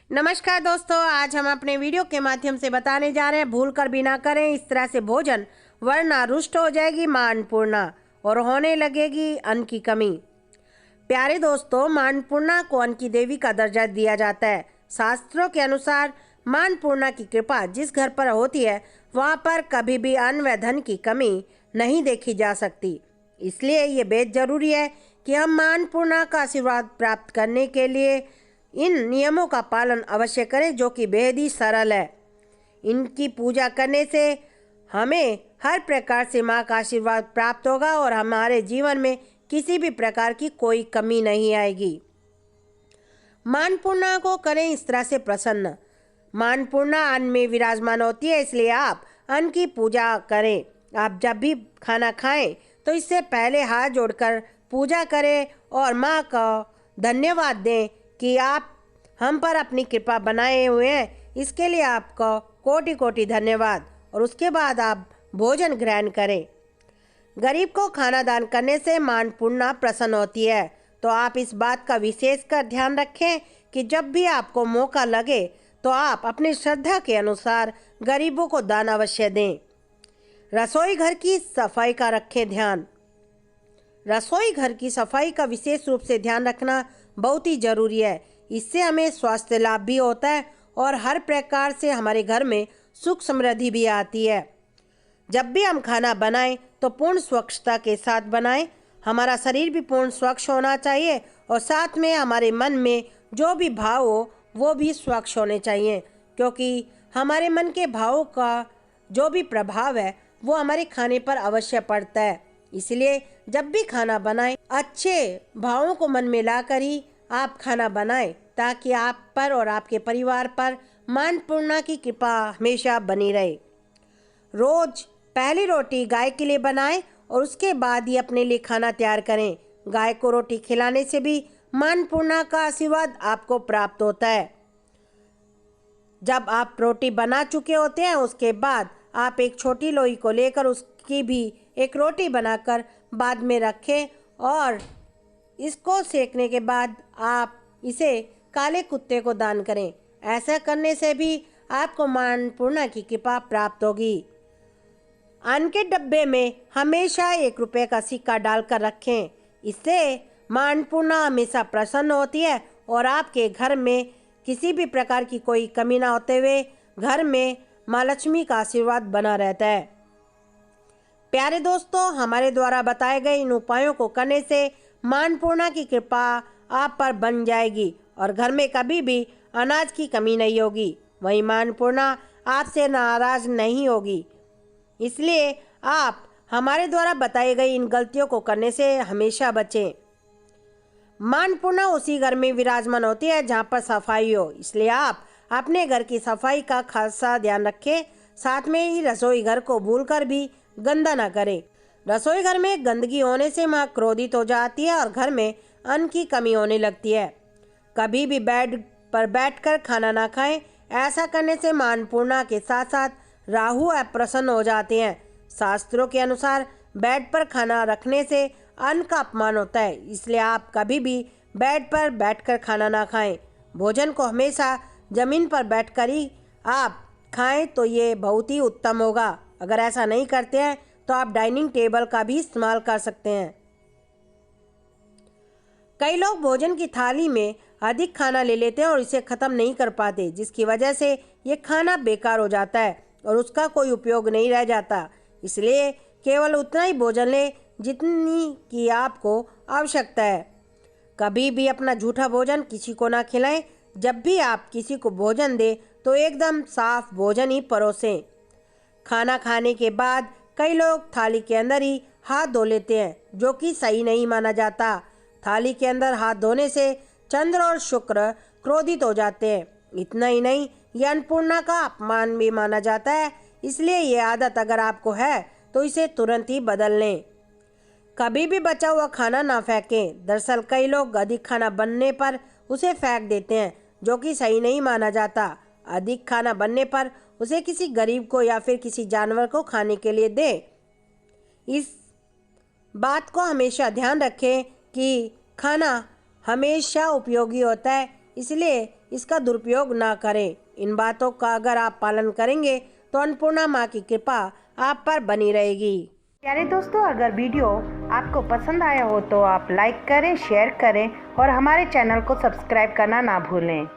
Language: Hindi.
नमस्कार दोस्तों, आज हम अपने वीडियो के माध्यम से बताने जा रहे हैं भूल कर भी ना करें इस तरह से भोजन, वरना रुष्ट हो जाएगी मां अन्नपूर्णा और होने लगेगी अन्न की कमी। प्यारे दोस्तों, मां अन्नपूर्णा को अन्न की देवी का दर्जा दिया जाता है। शास्त्रों के अनुसार मां अन्नपूर्णा की कृपा जिस घर पर होती है वहाँ पर कभी भी अन्न व धन की कमी नहीं देखी जा सकती। इसलिए ये बेहद जरूरी है कि हम मां अन्नपूर्णा का आशीर्वाद प्राप्त करने के लिए इन नियमों का पालन अवश्य करें, जो कि बेहद ही सरल है। इनकी पूजा करने से हमें हर प्रकार से माँ का आशीर्वाद प्राप्त होगा और हमारे जीवन में किसी भी प्रकार की कोई कमी नहीं आएगी। मां अन्नपूर्णा को करें इस तरह से प्रसन्न। मां अन्नपूर्णा अन्न में विराजमान होती है, इसलिए आप अन्न की पूजा करें। आप जब भी खाना खाएं तो इससे पहले हाथ जोड़कर पूजा करें और माँ का धन्यवाद दें कि आप हम पर अपनी कृपा बनाए हुए हैं। इसके लिए आपका कोटि कोटि धन्यवाद। और उसके बाद आप भोजन ग्रहण करें। गरीब को खाना दान करने से मां अन्नपूर्णा प्रसन्न होती है, तो आप इस बात का विशेष कर ध्यान रखें कि जब भी आपको मौका लगे तो आप अपनी श्रद्धा के अनुसार गरीबों को दान अवश्य दें। रसोई घर की सफाई का रखें ध्यान। रसोई घर की सफाई का विशेष रूप से ध्यान रखना बहुत ही जरूरी है। इससे हमें स्वास्थ्य लाभ भी होता है और हर प्रकार से हमारे घर में सुख समृद्धि भी आती है। जब भी हम खाना बनाएं तो पूर्ण स्वच्छता के साथ बनाएं। हमारा शरीर भी पूर्ण स्वच्छ होना चाहिए और साथ में हमारे मन में जो भी भाव हो वो भी स्वच्छ होने चाहिए, क्योंकि हमारे मन के भावों का जो भी प्रभाव है वो हमारे खाने पर अवश्य पड़ता है। इसलिए जब भी खाना बनाएं अच्छे भावों को मन में लाकर ही आप खाना बनाएं, ताकि आप पर और आपके परिवार पर मां अन्नपूर्णा की कृपा हमेशा बनी रहे। रोज पहली रोटी गाय के लिए बनाएं और उसके बाद ही अपने लिए खाना तैयार करें। गाय को रोटी खिलाने से भी मां अन्नपूर्णा का आशीर्वाद आपको प्राप्त होता है। जब आप रोटी बना चुके होते हैं उसके बाद आप एक छोटी लोई को लेकर उसकी भी एक रोटी बनाकर बाद में रखें और इसको सेकने के बाद आप इसे काले कुत्ते को दान करें। ऐसा करने से भी आपको मां अन्नपूर्णा की कृपा प्राप्त होगी। अन्न के डब्बे में हमेशा 1 रुपये का सिक्का डालकर रखें। इससे मां अन्नपूर्णा हमेशा प्रसन्न होती है और आपके घर में किसी भी प्रकार की कोई कमी ना होते हुए घर में मां लक्ष्मी का आशीर्वाद बना रहता है। प्यारे दोस्तों, हमारे द्वारा बताए गए इन उपायों को करने से मां अन्नपूर्णा की कृपा आप पर बन जाएगी और घर में कभी भी अनाज की कमी नहीं होगी। वहीं मां अन्नपूर्णा आपसे नाराज नहीं होगी। इसलिए आप हमारे द्वारा बताई गई इन गलतियों को करने से हमेशा बचें। मां अन्नपूर्णा उसी घर में विराजमान होती है जहाँ पर सफाई हो, इसलिए आप अपने घर की सफाई का खासा ध्यान रखें। साथ में ही रसोई घर को भूलकर भी गंदा ना करें। रसोई घर में गंदगी होने से मां क्रोधित हो जाती है और घर में अन्न की कमी होने लगती है। कभी भी बेड पर बैठकर खाना ना खाएं। ऐसा करने से मां अन्नपूर्णा के साथ साथ राहु अप्रसन्न हो जाते हैं। शास्त्रों के अनुसार बेड पर खाना रखने से अन्न का अपमान होता है, इसलिए आप कभी भी बेड पर बैठकर खाना ना खाएं। भोजन को हमेशा जमीन पर बैठकर ही आप खाएं तो ये बहुत ही उत्तम होगा। अगर ऐसा नहीं करते हैं तो आप डाइनिंग टेबल का भी इस्तेमाल कर सकते हैं। कई लोग भोजन की थाली में अधिक खाना ले लेते हैं और इसे ख़त्म नहीं कर पाते, जिसकी वजह से ये खाना बेकार हो जाता है और उसका कोई उपयोग नहीं रह जाता। इसलिए केवल उतना ही भोजन लें जितनी की आपको आवश्यकता है। कभी भी अपना झूठा भोजन किसी को ना खिलाएं। जब भी आप किसी को भोजन दें तो एकदम साफ भोजन ही परोसें। खाना खाने के बाद कई लोग थाली के अंदर ही हाथ धो लेते हैं, जो कि सही नहीं माना जाता। थाली के अंदर हाथ धोने से चंद्र और शुक्र क्रोधित हो जाते हैं। इतना ही नहीं, यह अन्नपूर्णा का अपमान भी माना जाता है। इसलिए ये आदत अगर आपको है तो इसे तुरंत ही बदल लें। कभी भी बचा हुआ खाना ना फेंकें। दरअसल कई लोग अधिक खाना बनने पर उसे फेंक देते हैं, जो कि सही नहीं माना जाता। अधिक खाना बनने पर उसे किसी गरीब को या फिर किसी जानवर को खाने के लिए दें। इस बात को हमेशा ध्यान रखें कि खाना हमेशा उपयोगी होता है, इसलिए इसका दुरुपयोग ना करें। इन बातों का अगर आप पालन करेंगे तो अन्नपूर्णा माँ की कृपा आप पर बनी रहेगी। प्यारे दोस्तों, अगर वीडियो आपको पसंद आया हो तो आप लाइक करें, शेयर करें और हमारे चैनल को सब्सक्राइब करना ना भूलें।